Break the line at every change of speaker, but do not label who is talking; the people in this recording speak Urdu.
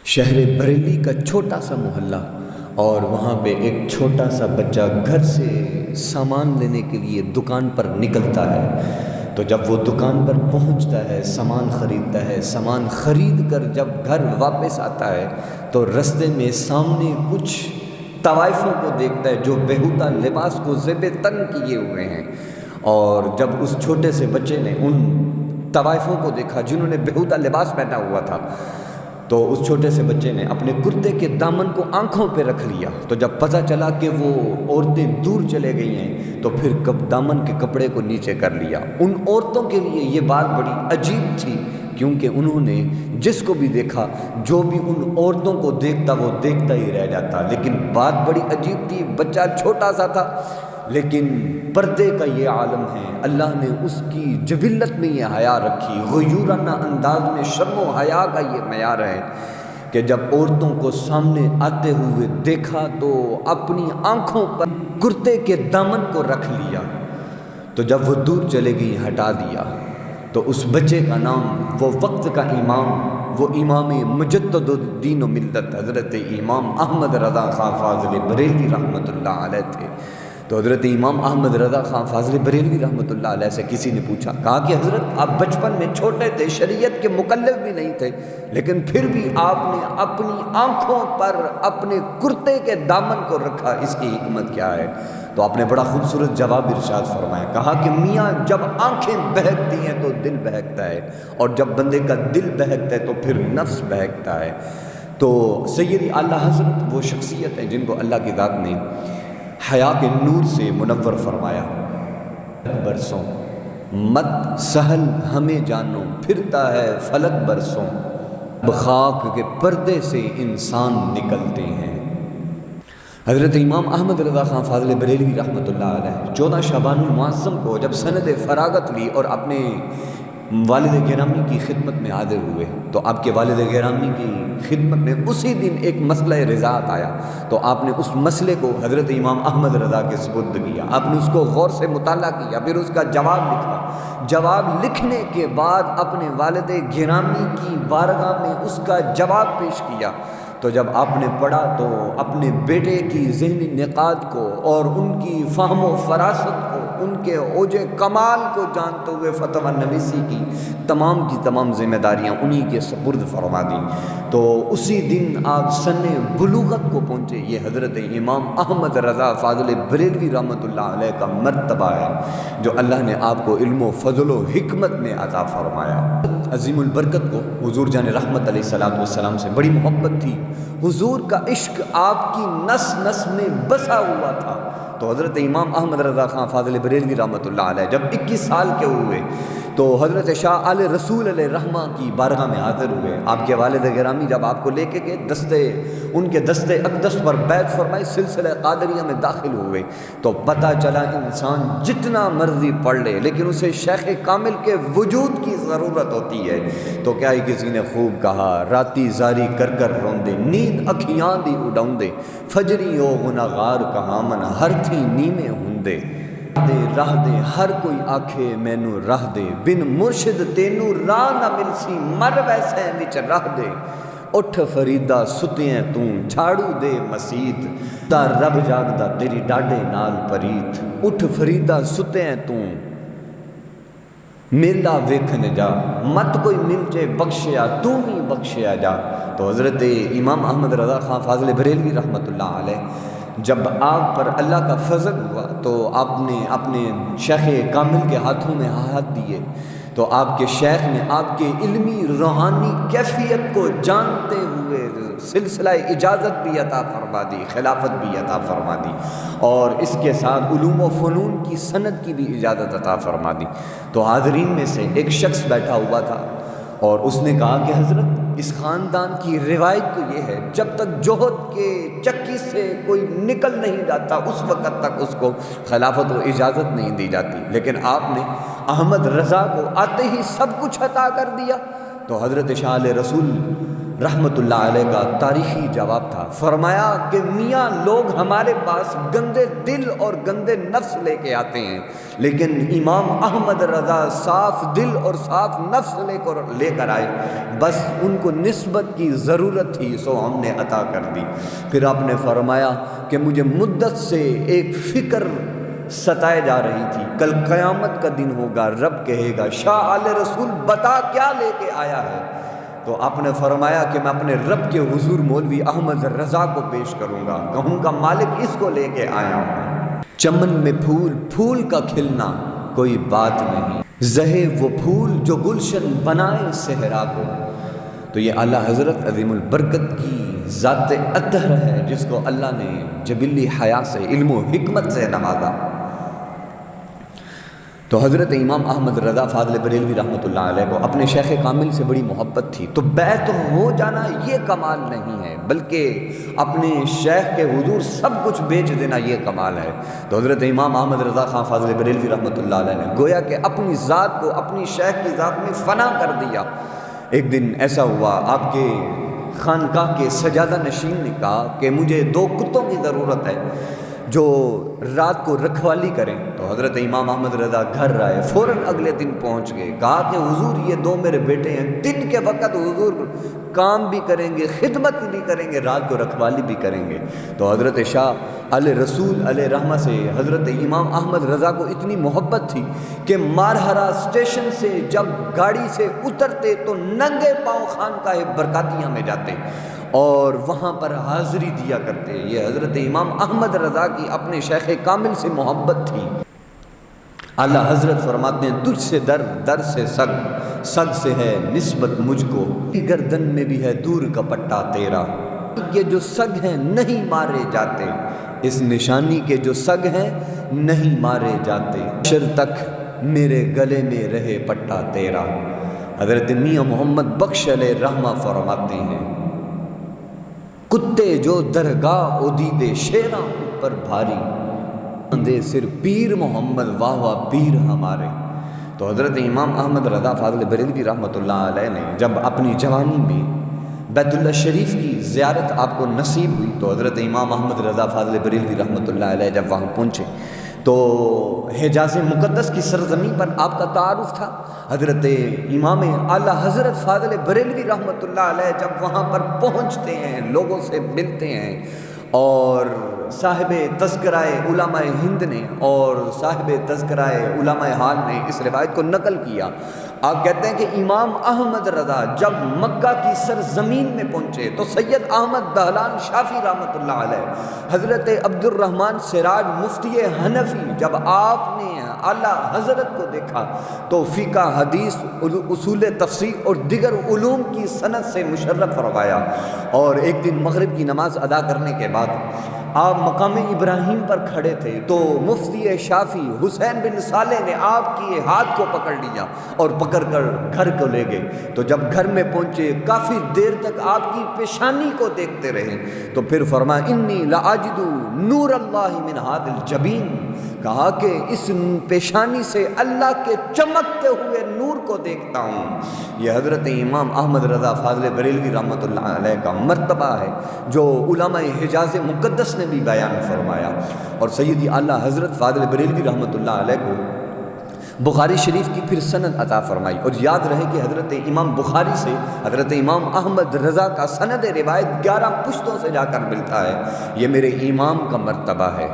شہر بریلی کا چھوٹا سا محلہ، اور وہاں پہ ایک چھوٹا سا بچہ گھر سے سامان لینے کے لیے دکان پر نکلتا ہے۔ تو جب وہ دکان پر پہنچتا ہے، سامان خریدتا ہے، سامان خرید کر جب گھر واپس آتا ہے تو رستے میں سامنے کچھ طوائفوں کو دیکھتا ہے جو بیہودہ لباس کو زیب تن کیے ہوئے ہیں۔ اور جب اس چھوٹے سے بچے نے ان طوائفوں کو دیکھا جنہوں نے بیہودہ لباس پہنا ہوا تھا، تو اس چھوٹے سے بچے نے اپنے کرتے کے دامن کو آنکھوں پہ رکھ لیا۔ تو جب پتہ چلا کہ وہ عورتیں دور چلے گئی ہیں تو پھر دامن کے کپڑے کو نیچے کر لیا۔ ان عورتوں کے لیے یہ بات بڑی عجیب تھی، کیونکہ انہوں نے جس کو بھی دیکھا، جو بھی ان عورتوں کو دیکھتا وہ دیکھتا ہی رہ جاتا۔ لیکن بات بڑی عجیب تھی، بچہ چھوٹا سا تھا، لیکن پردے کا یہ عالم ہے، اللہ نے اس کی جبلت میں یہ حیا رکھی، غیورانہ انداز میں شرم و حیا کا یہ معیار ہے کہ جب عورتوں کو سامنے آتے ہوئے دیکھا تو اپنی آنکھوں پر کرتے کے دامن کو رکھ لیا۔ تو جب وہ دور چلے گئی ہٹا دیا۔ تو اس بچے کا نام، وہ وقت کا امام، وہ امام مجدد الدین و ملت حضرت امام احمد رضا خان فاضل بریلوی رحمۃ اللہ علیہ تھے۔ تو حضرت امام احمد رضا خان فاضل بریلوی رحمۃ اللہ علیہ سے کسی نے پوچھا، کہا کہ حضرت آپ بچپن میں چھوٹے تھے، شریعت کے مکلف بھی نہیں تھے، لیکن پھر بھی آپ نے اپنی آنکھوں پر اپنے کرتے کے دامن کو رکھا، اس کی حکمت کیا ہے؟ تو آپ نے بڑا خوبصورت جواب ارشاد فرمایا، کہا کہ میاں جب آنکھیں بہکتی ہیں تو دل بہکتا ہے، اور جب بندے کا دل بہکتا ہے تو پھر نفس بہکتا ہے۔ تو سیدی اعلیٰ حضرت وہ شخصیت ہیں جن کو اللہ کی ذات نے حیا کے نور سے منور فرمایا۔ برسوں مت سہل ہمیں جانو، پھرتا ہے فلک برسوں، خاک کے پردے سے انسان نکلتے ہیں۔ حضرت امام احمد رضا خان فاضل بریلوی رحمۃ اللہ علیہ 14 شعبان المعظم کو جب سند فراغت لی اور اپنے والد گرامی کی خدمت میں حاضر ہوئے، تو آپ کے والد گرامی کی خدمت میں اسی دن ایک مسئلہ رضاعت آیا۔ تو آپ نے اس مسئلے کو حضرت امام احمد رضا کے سپرد کیا، آپ نے اس کو غور سے مطالعہ کیا، پھر اس کا جواب لکھا۔ جواب لکھنے کے بعد اپنے والد گرامی کی بارگاہ میں اس کا جواب پیش کیا۔ تو جب آپ نے پڑھا تو اپنے بیٹے کی ذہنی نقاط کو اور ان کی فہم و فراست کو، ان کے اوج کمال کو جانتے ہوئے فتویٰ نویسی کی تمام ذمہ داریاں انہی کے سپرد فرما دیں۔ تو اسی دن آپ سن بلوغت کو پہنچے۔ یہ حضرت امام احمد رضا فاضل بریلوی رحمۃ اللہ علیہ کا مرتبہ ہے جو اللہ نے آپ کو علم و فضل و حکمت میں عطا فرمایا۔ عظیم البرکت کو حضور جان رحمت علیہ الصلوۃ والسلام سے بڑی محبت تھی، حضور کا عشق آپ کی نس نس میں بسا ہوا تھا۔ تو حضرت امام احمد رضا خان فاضل بریلوی رحمۃ اللہ علیہ جب 21 سال کے ہوئے تو حضرت شاہ آل رسول علیہ رحمہ کی بارگاہ میں حاضر ہوئے۔ آپ کے والد گرامی جب آپ کو لے کے گئے، ان کے دستے اقدس پر بیعت فرمائی، سلسلہ قادریہ میں داخل ہوئے، تو پتہ چلا انسان جتنا مرضی پڑھ لے لیکن اسے شیخ کامل کے وجود کی ضرورت ہوتی ہے۔ تو کیا ہی کسی نے خوب کہا، راتی زاری کر کر روندے، نیند اکھیاں دی اڈاؤندے، فجری او گناہگار کہاں من ہر تھی نیمے ہوندے، راہ دے ہر کوئی آکھے مینوں راہ دے، بن مرشد تینوں راہ نہ ملسی، مر ویسے وچ راہ دے، اٹھ فریدا ستیاں توں جھاڑو دے مسیت، تا رب جاگدا تیری ڈاڈے نال پریت، اٹھ فریدا ستیاں توں میلا ویکھن جا، مت کوئی مل جے بخشیا تو ہی بخشیا جا۔ تو حضرت امام احمد رضا خان فاضل بریلوی رحمۃ اللہ علیہ جب آپ پر اللہ کا فضل ہوا تو آپ نے اپنے شیخ کامل کے ہاتھوں میں ہاتھ دیے، تو آپ کے شیخ نے آپ کے علمی روحانی کیفیت کو جانتے ہوئے سلسلہ اجازت بھی عطا فرما دی، خلافت بھی عطا فرما دی، اور اس کے ساتھ علوم و فنون کی سند کی بھی اجازت عطا فرما دی۔ تو حاضرین میں سے ایک شخص بیٹھا ہوا تھا اور اس نے کہا کہ حضرت اس خاندان کی روایت تو یہ ہے، جب تک جوہد کے چکی سے کوئی نکل نہیں جاتا اس وقت تک اس کو خلافت و اجازت نہیں دی جاتی، لیکن آپ نے احمد رضا کو آتے ہی سب کچھ عطا کر دیا۔ تو حضرت شاہ علیہ رسول رحمۃ اللہ علیہ کا تاریخی جواب تھا، فرمایا کہ میاں لوگ ہمارے پاس گندے دل اور گندے نفس لے کے آتے ہیں، لیکن امام احمد رضا صاف دل اور صاف نفس لے کر آئے، بس ان کو نسبت کی ضرورت تھی سو ہم نے عطا کر دی۔ پھر آپ نے فرمایا کہ مجھے مدت سے ایک فکر ستائے جا رہی تھی، کل قیامت کا دن ہوگا، رب کہے گا شاہ آل رسول بتا کیا لے کے آیا ہے؟ تو آپ نے فرمایا کہ میں اپنے رب کے حضور مولوی احمد رضا کو پیش کروں گا، کہوں گا مالک اس کو لے کے آیا ہوں۔ چمن میں پھول، پھول کا کھلنا کوئی بات نہیں، زہے وہ پھول جو گلشن بنائے صحرا کو۔ تو یہ اعلیٰ حضرت عظیم البرکت کی ذات اطہر ہے جس کو اللہ نے جبلی حیا سے، علم و حکمت سے نوازا۔ تو حضرت امام احمد رضا فاضل بریلوی رحمۃ اللہ علیہ کو اپنے شیخ کامل سے بڑی محبت تھی، تو بیعت ہو جانا یہ کمال نہیں ہے، بلکہ اپنے شیخ کے حضور سب کچھ بیچ دینا یہ کمال ہے۔ تو حضرت امام احمد رضا خان فاضل بریلوی رحمۃ اللہ علیہ نے گویا کہ اپنی ذات کو اپنی شیخ کی ذات میں فنا کر دیا۔ ایک دن ایسا ہوا، آپ کے خانقاہ کے سجادہ نشین نے کہا کہ مجھے 2 کتوں کی ضرورت ہے جو رات کو رکھوالی کریں۔ تو حضرت امام احمد رضا گھر آئے، فوراً اگلے دن پہنچ گئے، کہا کہ حضور یہ 2 میرے بیٹے ہیں، دن کے وقت حضور کام بھی کریں گے، خدمت بھی کریں گے، رات کو رکھوالی بھی کریں گے۔ تو حضرت شاہ علیہ رسول علیہ رحمہ سے حضرت امام احمد رضا کو اتنی محبت تھی کہ مارہرا اسٹیشن سے جب گاڑی سے اترتے تو ننگے پاؤں خانقاہ برکاتیاں میں جاتے اور وہاں پر حاضری دیا کرتے۔ یہ حضرت امام احمد رضا کی اپنے شیخ کامل سے محبت تھی۔ اعلیٰ حضرت فرماتے ہیں تجھ سے در، در سے سگ، سگ سے ہے نسبت مجھ کو، گردن میں بھی ہے دور کا پٹا تیرا۔ یہ جو سگ ہیں نہیں مارے جاتے، اس نشانی کے جو سگ ہیں نہیں مارے جاتے، شر تک میرے گلے میں رہے پٹا تیرا۔ حضرت میاں محمد بخش علیہ رحمہ فرماتے ہیں کتے جو درگاہ ادیدے شیراں اوپر بھاری، اندے سر پیر محمد واہ واہ پیر ہمارے۔ تو حضرت امام احمد رضا فاضل بریلوی رحمۃ اللہ علیہ نے جب اپنی جوانی میں بیت اللہ شریف کی زیارت آپ کو نصیب ہوئی تو حضرت امام احمد رضا فاضل بریلوی رحمۃ اللہ علیہ جب وہاں پہنچے تو حجاز مقدس کی سرزمین پر آپ کا تعارف تھا۔ حضرت امام اعلیٰ حضرت فاضل بریلوی رحمۃ اللہ علیہ جب وہاں پر پہنچتے ہیں، لوگوں سے ملتے ہیں، اور صاحب تذکرہ علماء ہند نے اور صاحب تذکرہ علماء حال نے اس روایت کو نقل کیا۔ آپ کہتے ہیں کہ امام احمد رضا جب مکہ کی سرزمین میں پہنچے تو سید احمد دہلان شافی رحمۃ اللہ علیہ، حضرت عبد الرحمن سراج مفتی حنفی، جب آپ نے اعلیٰ حضرت کو دیکھا تو فقہ، حدیث، اصول تفسیر اور دیگر علوم کی سند سے مشرف فرمایا۔ اور ایک دن مغرب کی نماز ادا کرنے کے بعد آپ مقام ابراہیم پر کھڑے تھے تو مفتی شافی حسین بن صالح نے آپ کی ہاتھ کو پکڑ لیا اور پکڑ کر گھر کو لے گئے۔ تو جب گھر میں پہنچے کافی دیر تک آپ کی پیشانی کو دیکھتے رہے تو پھر فرمایا انی لاجد نور اللہ من ھذا الجبین، کہا کہ اس پیشانی سے اللہ کے چمکتے ہوئے نور کو دیکھتا ہوں۔ یہ حضرت امام احمد رضا فاضل بریلوی رحمۃ اللہ علیہ کا مرتبہ ہے جو علماء حجاز مقدس نے بھی بیان فرمایا۔ اور سیدی اعلیٰ حضرت فاضل بریلوی رحمۃ اللہ علیہ کو بخاری شریف کی پھر سند عطا فرمائی۔ اور یاد رہے کہ حضرت امام بخاری سے حضرت امام احمد رضا کا سند روایت 11 پشتوں سے جا کر ملتا ہے۔ یہ میرے امام کا مرتبہ ہے۔